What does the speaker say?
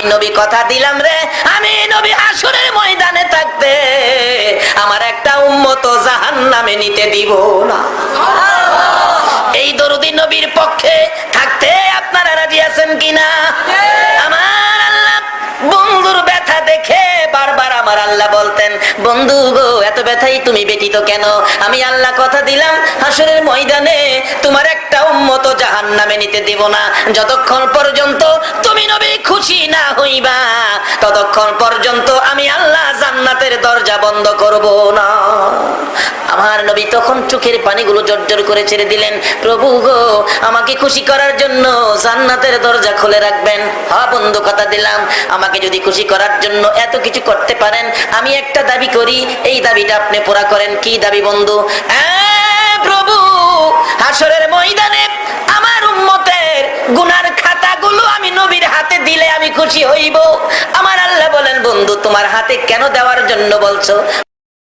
আমি নবী কথা দিলাম রে, আমি নবী হাসরের ময়দানে থাকতে আমার একটা উম্মত জাহান্নামে নিতে দিব না। এই দরুদি নবীর পক্ষে থাকতে আপনারা রাজি আছেন কিনা? আমার আল্লাহ বন্ধুর ব্যথা দেখে বারবার আমার আল্লাহ বলতেন, বন্ধু গো এত ব্যথাই তুমি ব্যতীত কেন? আমি আল্লাহ কথা দিলাম হাসরের ময়দানে তোমার একটা উম্মত জাহান্নামে নিতে দেব না। যতক্ষণ পর্যন্ত তুমি নবী খুশি না হইবা ততক্ষণ পর্যন্ত আমি আল্লাহ জান্নাতের দরজা বন্ধ করব না। আমার নবী তখন চোখের পানিগুলো জর্জর করে ছেড়ে দিলেন, প্রভু গো আমাকে খুশি করার জন্য জান্নাতের দরজা খুলে রাখবেন। হ্যাঁ বন্ধু কথা দিলাম, আমাকে যদি খুশি করার জন্য এত কিছু করতে পারেন, আমি একটা দাবি করি, এই দাবিটা আপনি পুরা করেন। কি দাবি বন্ধু? প্রভু হাসরের ময়দানে আমার উম্মতের গুনার খাতাগুলো আমি নবীর হাতে দিলে আমি খুশি হইব। আমার আল্লাহ বলেন, বন্ধু তোমার হাতে কেন দেওয়ার জন্য বলছো?